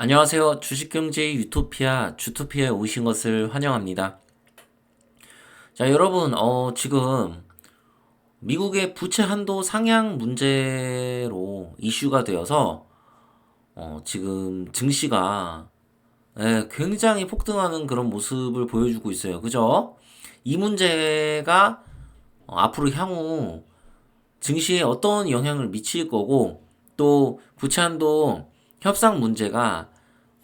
안녕하세요. 주식경제의 유토피아, 주토피아에 오신 것을 환영합니다. 자, 여러분, 지금 미국의 부채 한도 상향 문제로 이슈가 되어서, 지금 증시가 굉장히 폭등하는 그런 모습을 보여주고 있어요. 그죠? 이 문제가 앞으로 향후 증시에 어떤 영향을 미칠 거고, 또 부채 한도 협상 문제가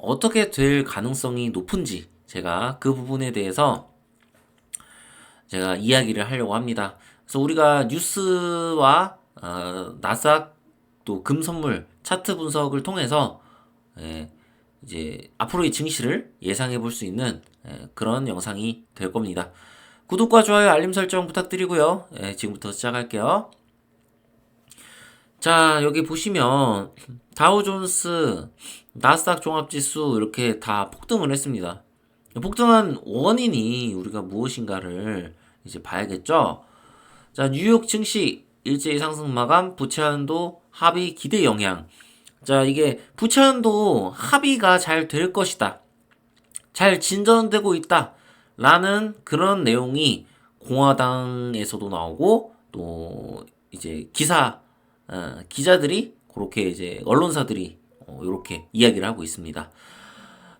어떻게 될 가능성이 높은지 제가 그 부분에 대해서 제가 이야기를 하려고 합니다. 그래서 우리가 뉴스와 나스닥 또 금선물 차트 분석을 통해서 예, 이제 앞으로의 증시를 예상해 볼 수 있는 그런 영상이 될 겁니다. 구독과 좋아요, 알림 설정 부탁드리고요. 지금부터 시작할게요. 자, 여기 보시면 다우존스, 나스닥 종합지수 이렇게 다 폭등을 했습니다. 폭등한 원인이 우리가 무엇인가를 이제 봐야겠죠. 자, 뉴욕 증시 일제히 상승 마감, 부채 한도 합의 기대 영향. 자, 이게 부채 한도 합의가 잘 될 것이다. 잘 진전되고 있다. 라는 그런 내용이 공화당에서도 나오고 또 이제 기자들이 그렇게 이제 언론사들이 이렇게 이야기를 하고 있습니다.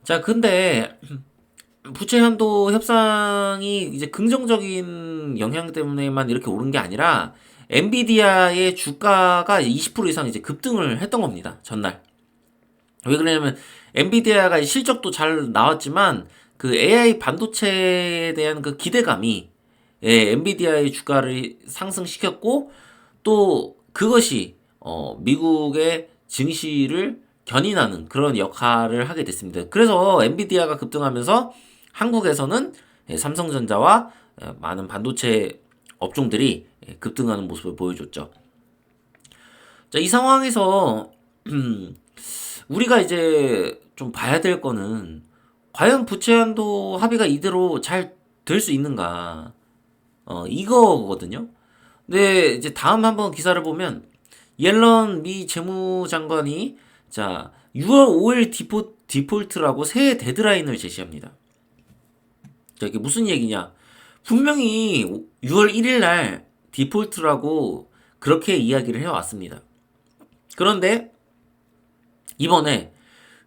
자, 근데 부채 한도 협상이 이제 긍정적인 영향 때문에만 이렇게 오른 게 아니라 엔비디아의 주가가 20% 이상 이제 급등을 했던 겁니다. 전날. 왜 그러냐면 엔비디아가 실적도 잘 나왔지만 그 AI 반도체에 대한 그 기대감이 엔비디아의 주가를 상승시켰고 또 그것이 미국의 증시를 견인하는 그런 역할을 하게 됐습니다. 그래서 엔비디아가 급등하면서 한국에서는 삼성전자와 많은 반도체 업종들이 급등하는 모습을 보여줬죠. 자, 이 상황에서 우리가 이제 좀 봐야 될 거는 과연 부채 한도 합의가 이대로 잘 될 수 있는가? 이거거든요. 근데 이제 다음 한번 기사를 보면 옐런 미 재무장관이 자 6월 5일 디폴트라고 새해 데드라인을 제시합니다. 자, 이게 무슨 얘기냐? 분명히 6월 1일 날 디폴트라고 그렇게 이야기를 해왔습니다. 그런데 이번에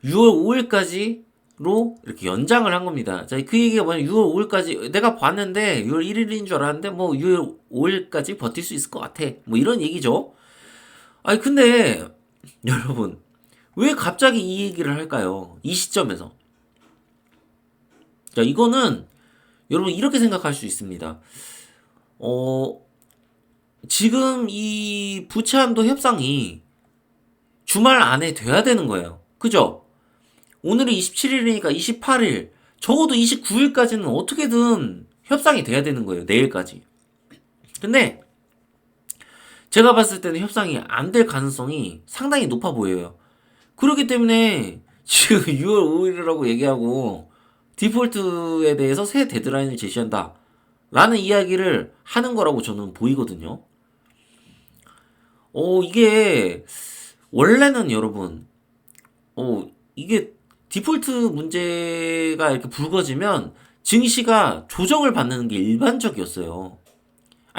6월 5일까지로 이렇게 연장을 한 겁니다. 자, 그 얘기가 뭐냐? 6월 5일까지 내가 봤는데 6월 1일인 줄 알았는데 뭐 6월 5일까지 버틸 수 있을 것 같아. 뭐 이런 얘기죠. 아니 근데 여러분 왜 갑자기 이 얘기를 할까요? 이 시점에서. 자, 이거는 여러분 이렇게 생각할 수 있습니다. 어, 지금 이 부채한도 협상이 주말 안에 돼야 되는 거예요. 그죠? 오늘이 27일이니까 28일, 적어도 29일까지는 어떻게든 협상이 돼야 되는 거예요. 내일까지. 근데 제가 봤을 때는 협상이 안 될 가능성이 상당히 높아 보여요. 그렇기 때문에 지금 6월 5일이라고 얘기하고 디폴트에 대해서 새 데드라인을 제시한다. 라는 이야기를 하는 거라고 저는 보이거든요. 이게 원래는 여러분, 이게 디폴트 문제가 이렇게 불거지면 증시가 조정을 받는 게 일반적이었어요.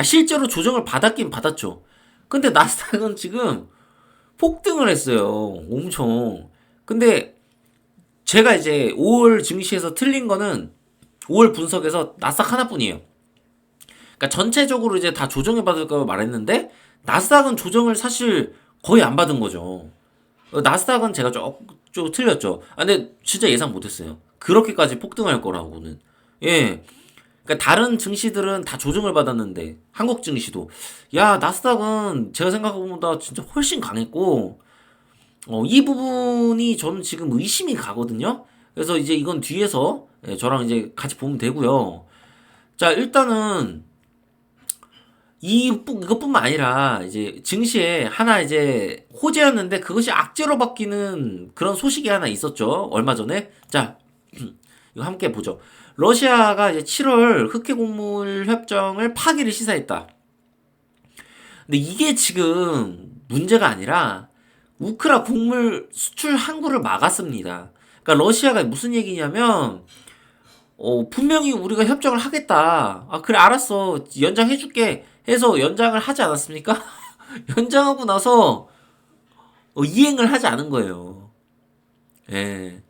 실제로 조정을 받았긴 받았죠. 근데 나스닥은 지금 폭등을 했어요. 엄청. 근데 제가 이제 5월 증시에서 틀린 거는 5월 분석에서 나스닥 하나뿐이에요. 그러니까 전체적으로 이제 다 조정해 받을 거 말했는데 나스닥은 조정을 사실 거의 안 받은 거죠. 나스닥은 제가 좀 틀렸죠. 근데 진짜 예상 못했어요. 그렇게까지 폭등할 거라고는. 예. 그러니까 다른 증시들은 다 조정을 받았는데 한국 증시도 야 나스닥은 제가 생각한 것보다 진짜 훨씬 강했고 이 부분이 저는 지금 의심이 가거든요. 그래서 이제 이건 뒤에서 저랑 이제 같이 보면 되고요. 자, 일단은 이것뿐만 아니라 이제 증시에 하나 이제 호재였는데 그것이 악재로 바뀌는 그런 소식이 하나 있었죠. 얼마 전에. 자, 이거 함께 보죠. 러시아가 이제 7월 흑해 곡물 협정을 파기를 시사했다. 근데 이게 지금 문제가 아니라 우크라 곡물 수출 항구를 막았습니다. 그러니까 러시아가 무슨 얘기냐면 분명히 우리가 협정을 하겠다. 아, 그래, 알았어. 연장해줄게. 해서 연장을 하지 않았습니까? 연장하고 나서 이행을 하지 않은 거예요. 예.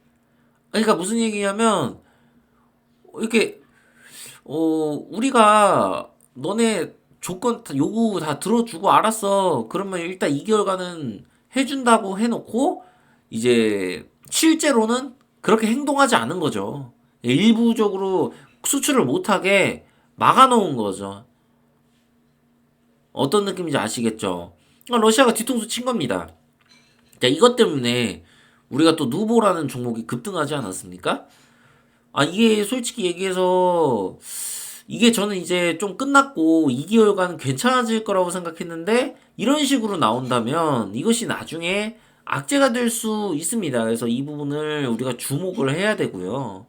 그러니까 무슨 얘기냐면 이렇게 우리가 너네 조건 요구 다 들어주고 알았어. 그러면 일단 2개월간은 해준다고 해놓고 이제 실제로는 그렇게 행동하지 않은 거죠. 일부적으로 수출을 못하게 막아놓은 거죠. 어떤 느낌인지 아시겠죠? 그러니까 러시아가 뒤통수 친 겁니다. 자, 이것 때문에 우리가 또 누보라는 종목이 급등하지 않았습니까? 아, 이게 솔직히 얘기해서 이게 저는 이제 좀 끝났고 2개월간 괜찮아질 거라고 생각했는데 이런 식으로 나온다면 이것이 나중에 악재가 될 수 있습니다. 그래서 이 부분을 우리가 주목을 해야 되고요.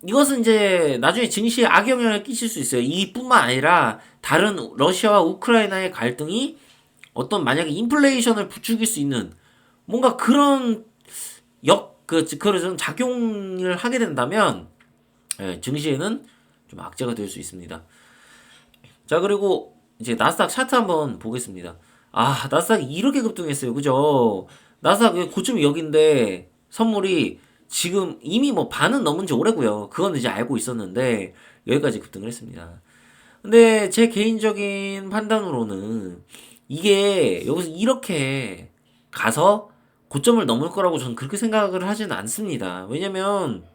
이것은 이제 나중에 증시에 악영향을 끼칠 수 있어요. 이뿐만 아니라 다른 러시아와 우크라이나의 갈등이 어떤 만약에 인플레이션을 부추길 수 있는 뭔가 그런 그런 작용을 하게 된다면 증시에는 좀 악재가 될 수 있습니다. 자, 그리고 이제 나스닥 차트 한번 보겠습니다. 아, 나스닥이 이렇게 급등했어요. 그죠? 나스닥 고점이 여긴데 선물이 지금 이미 뭐 반은 넘은 지 오래고요. 그건 이제 알고 있었는데 여기까지 급등을 했습니다. 근데 제 개인적인 판단으로는 이게 여기서 이렇게 가서 고점을 넘을 거라고 저는 그렇게 생각을 하지는 않습니다. 왜냐면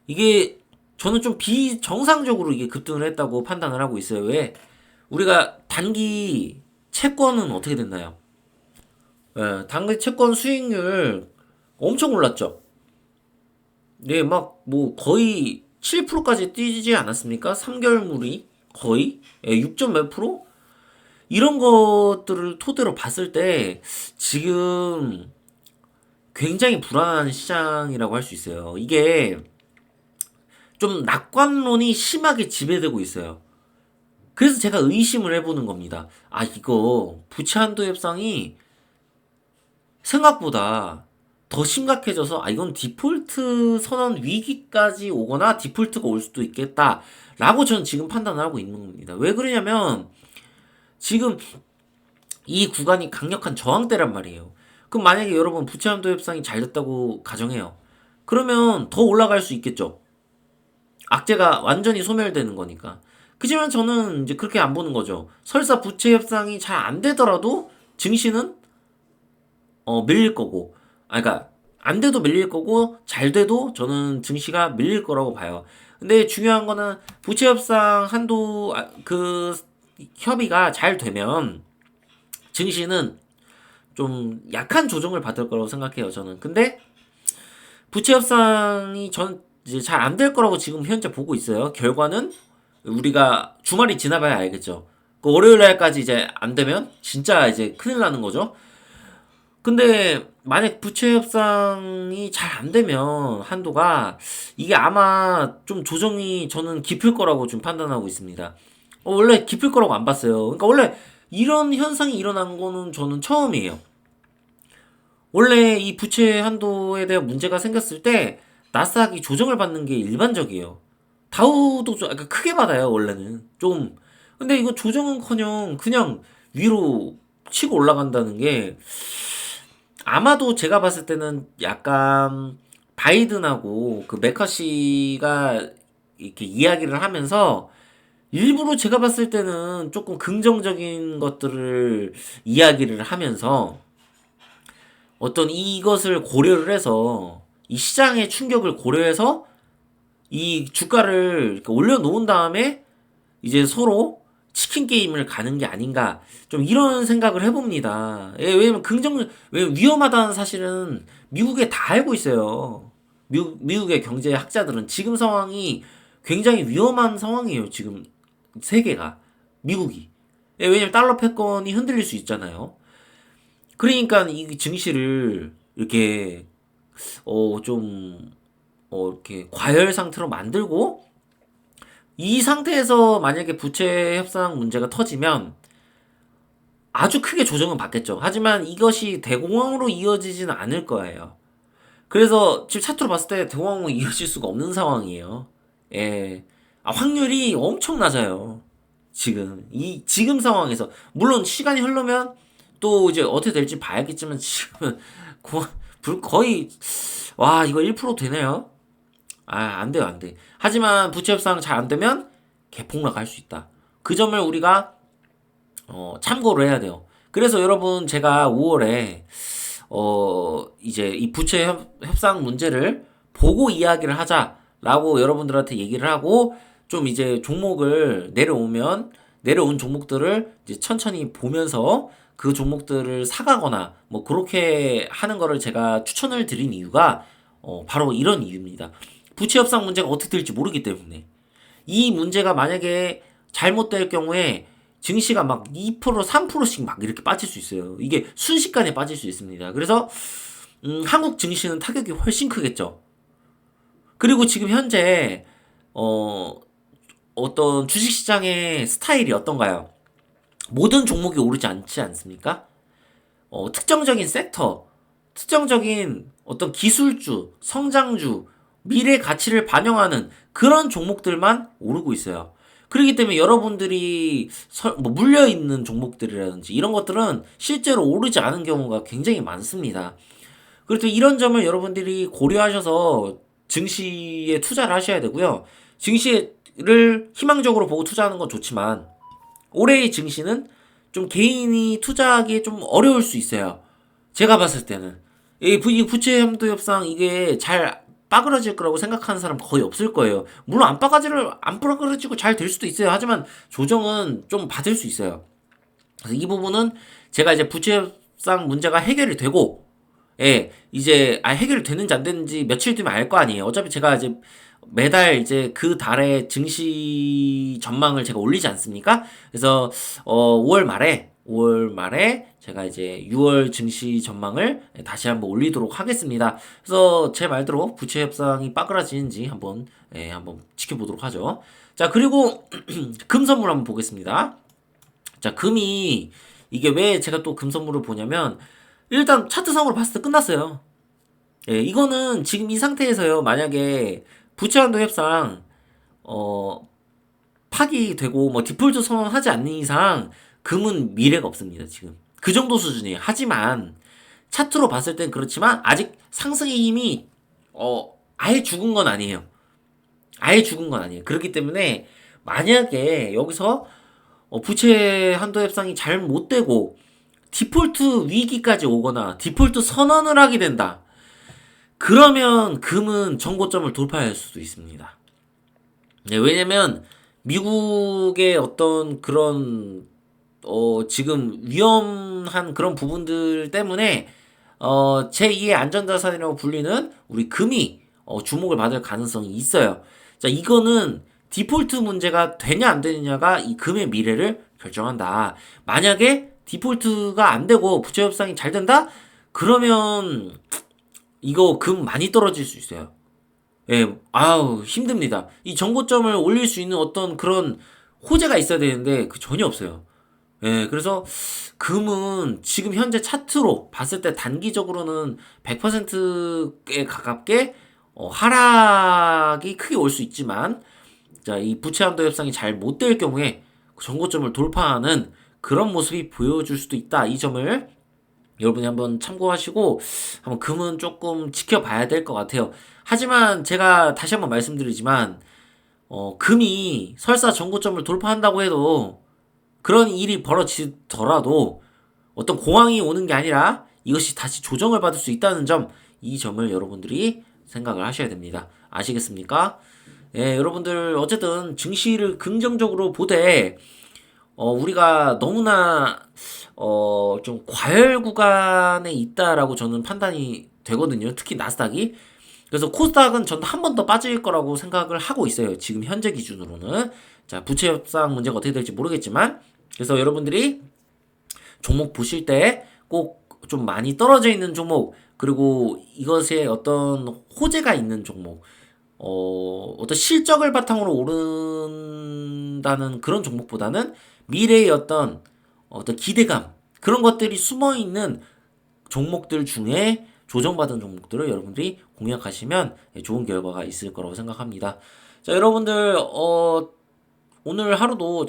이게 저는 좀 비정상적으로 이게 급등을 했다고 판단을 하고 있어요. 왜? 우리가 단기 채권은 어떻게 됐나요? 단기 채권 수익률 엄청 올랐죠. 네, 막 뭐 거의 7%까지 뛰지 않았습니까? 3개월물이 거의 6점 몇 프로? 이런 것들을 토대로 봤을 때 지금 굉장히 불안한 시장이라고 할 수 있어요. 이게 좀 낙관론이 심하게 지배되고 있어요. 그래서 제가 의심을 해보는 겁니다. 아, 이거 부채 한도 협상이 생각보다 더 심각해져서 아, 이건 디폴트 선언 위기까지 오거나 디폴트가 올 수도 있겠다 라고 저는 지금 판단을 하고 있는 겁니다. 왜 그러냐면 지금 이 구간이 강력한 저항대란 말이에요. 그럼 만약에 여러분 부채 한도 협상이 잘 됐다고 가정해요. 그러면 더 올라갈 수 있겠죠. 악재가 완전히 소멸되는 거니까. 그지만 저는 이제 그렇게 안 보는 거죠. 설사 부채 협상이 잘 안 되더라도 증시는 밀릴 거고, 그러니까 안 돼도 밀릴 거고 잘 돼도 저는 증시가 밀릴 거라고 봐요. 근데 중요한 거는 부채 협상 한도 그 협의가 잘 되면 증시는 좀 약한 조정을 받을 거라고 생각해요, 저는. 근데 부채 협상이 전 이제 잘 안 될 거라고 지금 현재 보고 있어요. 결과는 우리가 주말이 지나봐야 알겠죠. 그 월요일 날까지 이제 안 되면 진짜 이제 큰일 나는 거죠. 근데 만약 부채 협상이 잘 안 되면 한도가 이게 아마 좀 조정이 저는 깊을 거라고 좀 판단하고 있습니다. 원래 깊을 거라고 안 봤어요. 그러니까 원래 이런 현상이 일어난 거는 저는 처음이에요. 원래 이 부채 한도에 대한 문제가 생겼을 때 나스닥이 조정을 받는 게 일반적이에요. 다우도 좀 약간 크게 받아요, 원래는. 좀. 근데 이거 조정은커녕 그냥 위로 치고 올라간다는 게 아마도 제가 봤을 때는 약간 바이든하고 그 메커시가 이렇게 이야기를 하면서 일부러 제가 봤을 때는 조금 긍정적인 것들을 이야기를 하면서 어떤 이것을 고려를 해서 이 시장의 충격을 고려해서 이 주가를 이렇게 올려놓은 다음에 이제 서로 치킨 게임을 가는 게 아닌가 좀 이런 생각을 해봅니다. 왜냐면 왜냐면 위험하다는 사실은 미국에 다 알고 있어요. 미국의 경제 학자들은 지금 상황이 굉장히 위험한 상황이에요. 지금 세계가 미국이. 왜냐면 달러 패권이 흔들릴 수 있잖아요. 그러니까 이 증시를 이렇게 좀 이렇게 과열 상태로 만들고 이 상태에서 만약에 부채 협상 문제가 터지면 아주 크게 조정은 받겠죠. 하지만 이것이 대공황으로 이어지지는 않을 거예요. 그래서 지금 차트로 봤을 때 대공황이 이어질 수가 없는 상황이에요. 예. 확률이 엄청 낮아요. 지금 상황에서. 물론 시간이 흐르면 또 이제 어떻게 될지 봐야겠지만 지금은 거의, 와, 이거 1% 되네요? 안 돼요, 안 돼. 하지만 부채 협상 잘 안 되면 개폭락 할 수 있다. 그 점을 우리가, 참고를 해야 돼요. 그래서 여러분, 제가 5월에, 이제 이 부채 협상 문제를 보고 이야기를 하자라고 여러분들한테 얘기를 하고, 좀 이제 종목을 내려온 종목들을 이제 천천히 보면서 그 종목들을 사가거나 뭐 그렇게 하는 거를 제가 추천을 드린 이유가 바로 이런 이유입니다. 부채 협상 문제가 어떻게 될지 모르기 때문에 이 문제가 만약에 잘못될 경우에 증시가 막 2%, 3%씩 막 이렇게 빠질 수 있어요. 이게 순식간에 빠질 수 있습니다. 그래서 한국 증시는 타격이 훨씬 크겠죠. 그리고 지금 현재 어떤 주식시장의 스타일이 어떤가요? 모든 종목이 오르지 않지 않습니까? 특정적인 섹터, 특정적인 어떤 기술주, 성장주, 미래 가치를 반영하는 그런 종목들만 오르고 있어요. 그렇기 때문에 여러분들이 뭐 물려있는 종목들이라든지 이런 것들은 실제로 오르지 않은 경우가 굉장히 많습니다. 그래서 이런 점을 여러분들이 고려하셔서 증시에 투자를 하셔야 되고요. 증시를 희망적으로 보고 투자하는 건 좋지만 올해의 증시는 좀 개인이 투자하기에 좀 어려울 수 있어요. 제가 봤을 때는. 이 부채 함도 협상 이게 잘 빠그러질 거라고 생각하는 사람 거의 없을 거예요. 물론 안 빠그러지고 잘 될 수도 있어요. 하지만 조정은 좀 받을 수 있어요. 그래서 이 부분은 제가 이제 부채 협상 문제가 해결이 되고, 이제 해결이 되는지 안 되는지 며칠 뒤면 알 거 아니에요. 어차피 제가 이제 매달 이제 그 달의 증시 전망을 제가 올리지 않습니까? 그래서 5월 말에 제가 이제 6월 증시 전망을 다시 한번 올리도록 하겠습니다. 그래서 제 말대로 부채 협상이 빠그라지는지 한번 지켜보도록 하죠. 자, 그리고 금 선물 한번 보겠습니다. 자, 금이 이게 왜 제가 또 금 선물을 보냐면 일단 차트상으로 봤을 때 끝났어요. 이거는 지금 이 상태에서요. 만약에 부채한도 협상 파기되고 뭐 디폴트 선언하지 않는 이상 금은 미래가 없습니다. 지금 그 정도 수준이에요. 하지만 차트로 봤을 땐 그렇지만 아직 상승의 힘이 아예 죽은 건 아니에요. 아예 죽은 건 아니에요. 그렇기 때문에 만약에 여기서 부채 한도 협상이 잘 못 되고 디폴트 위기까지 오거나 디폴트 선언을 하게 된다. 그러면 금은 정고점을 돌파할 수도 있습니다. 네, 왜냐면 미국의 어떤 그런 지금 위험한 그런 부분들 때문에 제2의 안전자산이라고 불리는 우리 금이 주목을 받을 가능성이 있어요. 자, 이거는 디폴트 문제가 되냐 안 되느냐가 이 금의 미래를 결정한다. 만약에 디폴트가 안 되고 부채 협상이 잘 된다? 그러면 이거 금 많이 떨어질 수 있어요. 힘듭니다. 이 정고점을 올릴 수 있는 어떤 그런 호재가 있어야 되는데 그 전혀 없어요. 그래서 금은 지금 현재 차트로 봤을 때 단기적으로는 100%에 가깝게 하락이 크게 올 수 있지만 자, 이 부채 한도 협상이 잘 못 될 경우에 정고점을 돌파하는 그런 모습이 보여줄 수도 있다. 이 점을 여러분이 한번 참고하시고 한번 금은 조금 지켜봐야 될 것 같아요. 하지만 제가 다시 한번 말씀드리지만 금이 설사 정고점을 돌파한다고 해도 그런 일이 벌어지더라도 어떤 공황이 오는 게 아니라 이것이 다시 조정을 받을 수 있다는 점, 이 점을 여러분들이 생각을 하셔야 됩니다. 아시겠습니까? 여러분들 어쨌든 증시를 긍정적으로 보되 우리가 너무나 좀 과열 구간에 있다라고 저는 판단이 되거든요. 특히 나스닥이. 그래서 코스닥은 전 한 번 더 빠질 거라고 생각을 하고 있어요. 지금 현재 기준으로는. 자, 부채 협상 문제가 어떻게 될지 모르겠지만 그래서 여러분들이 종목 보실 때 꼭 좀 많이 떨어져 있는 종목 그리고 이것에 어떤 호재가 있는 종목 어떤 실적을 바탕으로 오른다는 그런 종목보다는 미래의 어떤 기대감 그런 것들이 숨어 있는 종목들 중에 조정받은 종목들을 여러분들이 공략하시면 좋은 결과가 있을 거라고 생각합니다. 자, 여러분들 오늘 하루도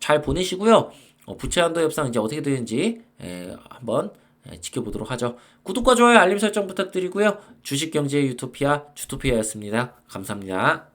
잘 보내시고요. 부채 한도 협상 이제 어떻게 되는지 한번 지켜보도록 하죠. 구독과 좋아요, 알림 설정 부탁드리고요. 주식경제 유토피아 주토피아였습니다. 감사합니다.